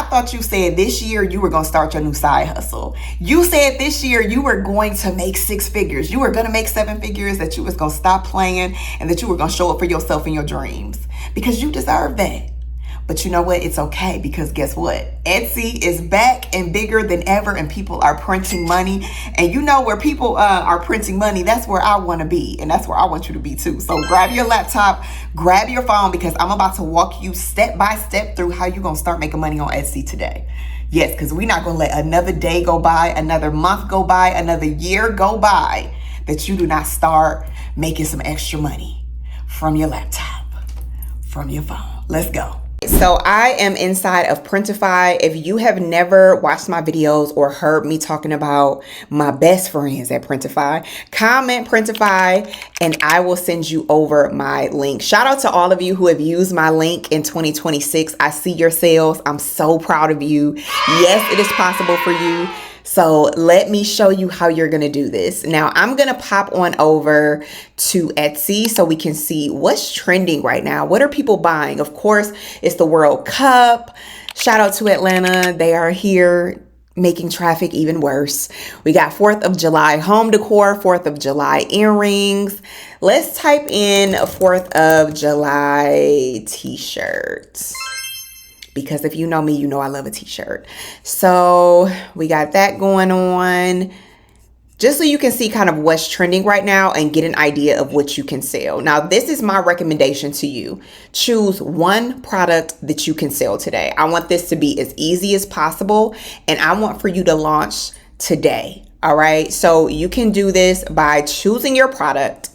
I thought you said this year you were going to start your new side hustle. You said this year you were going to make 6 figures. You were going to make 7 figures, that you was going to stop playing and that you were going to show up for yourself and your dreams because you deserve that. But you know what? It's okay, because guess what? Etsy is back and bigger than ever, and people are printing money. And you know, where people are printing money, that's where I want to be. And that's where I want you to be too. So grab your laptop, grab your phone, because I'm about to walk you step by step through how you're going to start making money on Etsy today. Yes, because we're not going to let another day go by, another month go by, another year go by that you do not start making some extra money from your laptop, from your phone. Let's go. So I am inside of Printify. If you have never watched my videos or heard me talking about my best friends at Printify, comment Printify and I will send you over my link. Shout out to all of you who have used my link in 2026. I see your sales. I'm so proud of you. Yes, it is possible for you. So let me show you how you're going to do this. Now I'm going to pop on over to Etsy so we can see what's trending right now. What are people buying? Of course, it's the World Cup. Shout out to Atlanta. They are here making traffic even worse. We got 4th of July home decor, 4th of July earrings. Let's type in 4th of July t-shirts, because if you know me, you know I love a t-shirt. So we got that going on, just so you can see kind of what's trending right now and get an idea of what you can sell. Now, this is my recommendation to you. Choose one product that you can sell today. I want this to be as easy as possible, and I want for you to launch today. All right. So you can do this by choosing your product.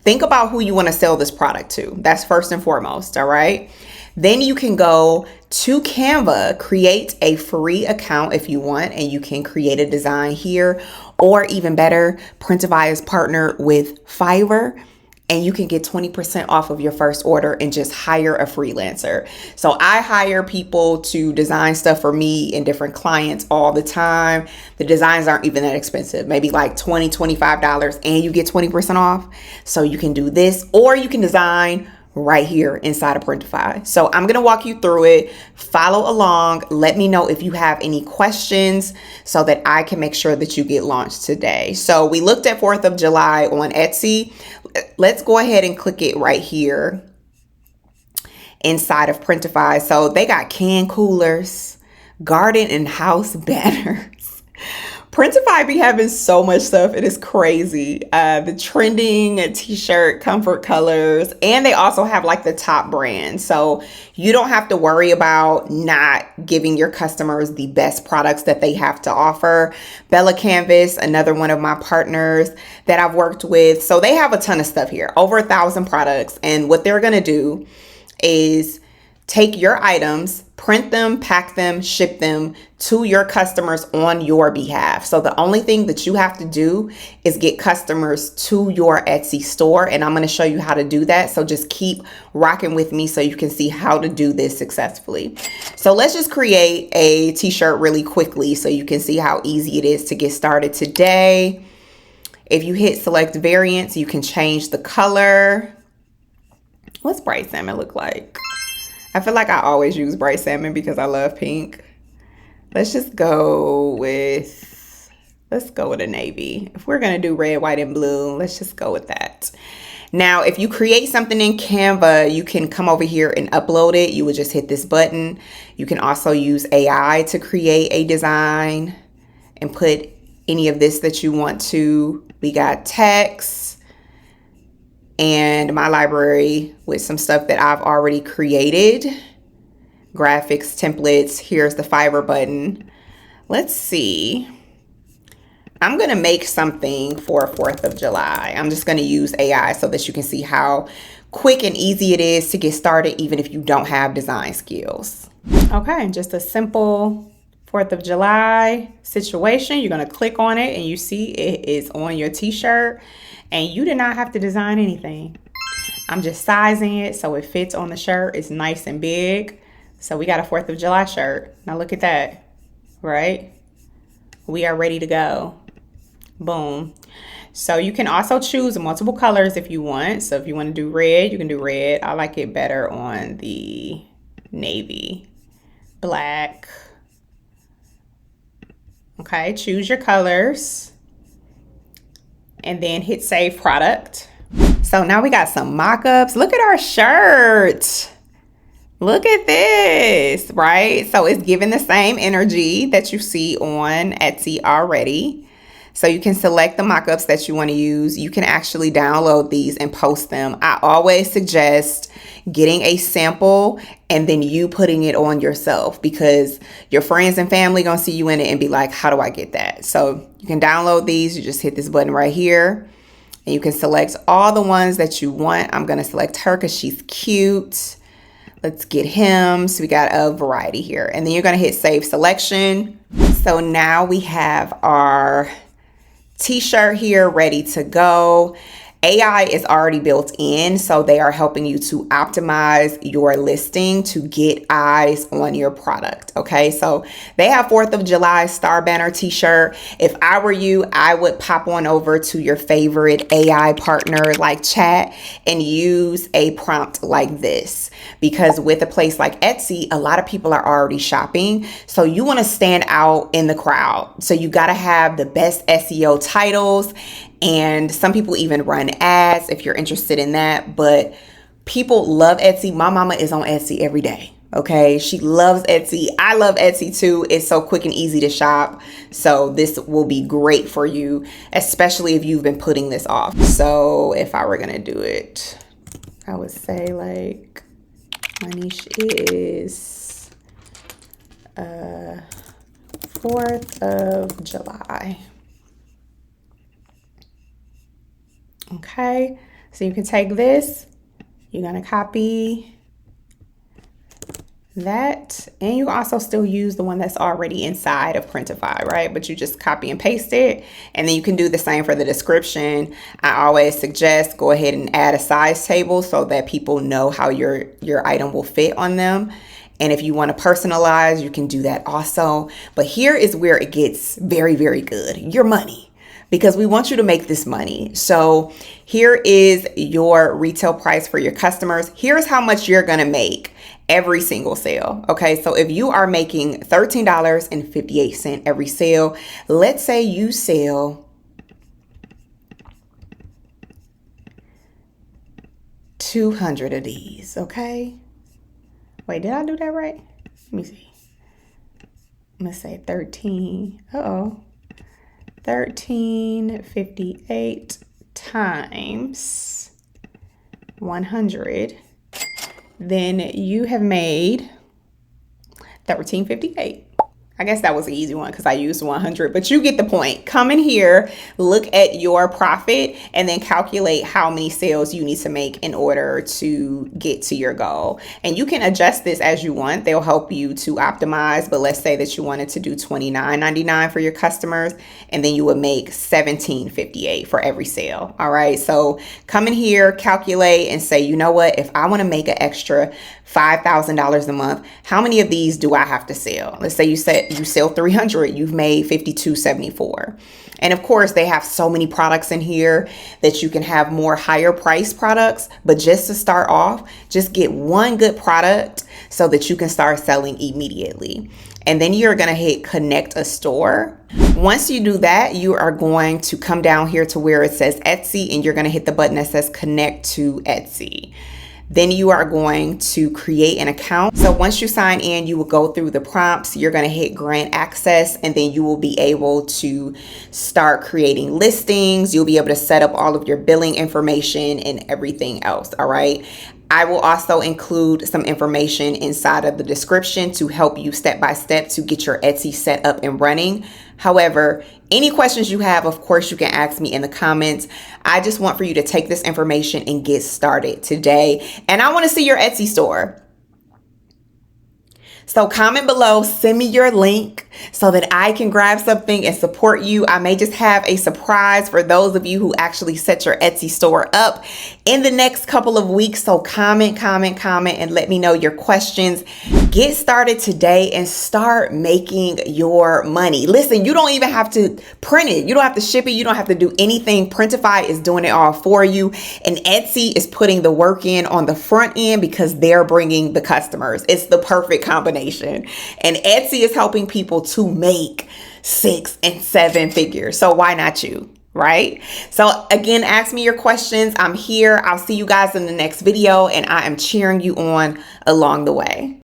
Think about who you want to sell this product to. That's first and foremost. All right. Then you can go to Canva, create a free account if you want, and you can create a design here. Or even better, Printify is partnered with Fiverr, and you can get 20% off of your first order and just hire a freelancer. So I hire people to design stuff for me and different clients all the time. The designs aren't even that expensive, maybe like $20, $25, and you get 20% off. So you can do this, or you can design right here inside of Printify. So I'm going to walk you through it. Follow along. Let me know if you have any questions so that I can make sure that you get launched today. So we looked at 4th of July on Etsy. Let's go ahead and click it right here inside of Printify. So they got can coolers, garden and house banners. Printify be having so much stuff. It is crazy. The trending t-shirt, comfort colors, and they also have like the top brand. So you don't have to worry about not giving your customers the best products that they have to offer. Bella Canvas, another one of my partners that I've worked with. So they have a ton of stuff here, over 1,000 products. And what they're going to do is take your items, print them, pack them, ship them to your customers on your behalf. So the only thing that you have to do is get customers to your Etsy store. And I'm going to show you how to do that. So just keep rocking with me so you can see how to do this successfully. So let's just create a t-shirt really quickly so you can see how easy it is to get started today. If you hit select variants, you can change the color. What's bright salmon look like? I feel like I always use bright salmon because I love pink. Let's go with a navy. If we're gonna do red, white, and blue, let's just go with that. Now, if you create something in Canva, you can come over here and upload it. You would just hit this button. You can also use AI to create a design and put any of this that you want to. We got text and my library with some stuff that I've already created. Graphics, templates, here's the Fiverr button. Let's see. I'm gonna make something for 4th of July. I'm just gonna use AI so that you can see how quick and easy it is to get started, even if you don't have design skills. Okay, just a simple 4th of July situation. You're gonna click on it and you see it is on your t-shirt. And you did not have to design anything. I'm just sizing it so it fits on the shirt. It's nice and big. So we got a 4th of July shirt. Now look at that, right? We are ready to go. Boom. So you can also choose multiple colors if you want. So if you want to do red, you can do red. I like it better on the navy. black. Okay, choose your colors and then hit save product. So now we got some mock-ups. Look at our shirt. Look at this, right? So it's giving the same energy that you see on Etsy already. So you can select the mock-ups that you want to use. You can actually download these and post them. I always suggest getting a sample and then you putting it on yourself, because your friends and family gonna see you in it and be like, how do I get that? So you can download these. You just hit this button right here and you can select all the ones that you want. I'm gonna select her because she's cute. Let's get him. So we got a variety here. And then you're gonna hit save selection. So now we have our t-shirt here ready to go. AI is already built in, so they are helping you to optimize your listing to get eyes on your product. Okay, so they have 4th of July Star Banner t-shirt. If I were you, I would pop on over to your favorite AI partner like Chat and use a prompt like this, because with a place like Etsy, a lot of people are already shopping. So you want to stand out in the crowd. So you got to have the best SEO titles. And some people even run ads if you're interested in that. But people love Etsy. My mama is on Etsy every day. Okay, she loves Etsy. I love Etsy too. It's so quick and easy to shop. So this will be great for you, especially if you've been putting this off. So if I were gonna do it, I would say like my niche is 4th of July. Okay, so you can take this, you're gonna copy that, and you can also still use the one that's already inside of Printify, right? But you just copy and paste it, and then you can do the same for the description. I always suggest go ahead and add a size table so that people know how your item will fit on them. And if you want to personalize, you can do that also. But here is where it gets very, very good. Your money. Because we want you to make this money. So here is your retail price for your customers. Here's how much you're gonna make every single sale. Okay, so if you are making $13.58 every sale, let's say you sell 200 of these, okay? Wait, did I do that right? Let me see. I'm gonna say 13. 1358 times 100, then you have made 1358. I guess that was an easy one because I used 100, but you get the point. Come in here, look at your profit, and then calculate how many sales you need to make in order to get to your goal. And you can adjust this as you want. They'll help you to optimize, but let's say that you wanted to do $29.99 for your customers, and then you would make $17.58 for every sale. All right, so come in here, calculate, and say, you know what, if I want to make an extra $5,000 a month, how many of these do I have to sell? Let's say you sell 300, you've made $52.74. And of course, they have so many products in here that you can have more higher price products. But just to start off, just get one good product so that you can start selling immediately. And then you're going to hit connect a store. Once you do that, you are going to come down here to where it says Etsy, and you're going to hit the button that says connect to Etsy. Then you are going to create an account. So once you sign in, you will go through the prompts. You're going to hit grant access, and then you will be able to start creating listings. You'll be able to set up all of your billing information and everything else. All right. I will also include some information inside of the description to help you step by step to get your Etsy set up and running. However, any questions you have, of course, you can ask me in the comments. I just want for you to take this information and get started today. And I want to see your Etsy store. So comment below, send me your link. so that I can grab something and support you. I may just have a surprise for those of you who actually set your Etsy store up in the next couple of weeks. So comment, and let me know your questions. Get started today and start making your money. Listen, you don't even have to print it. You don't have to ship it. You don't have to do anything. Printify is doing it all for you. And Etsy is putting the work in on the front end because they're bringing the customers. It's the perfect combination. And Etsy is helping people to make 6 and 7 figures. So why not you? Right? So again, ask me your questions. I'm here. I'll see you guys in the next video, and I am cheering you on along the way.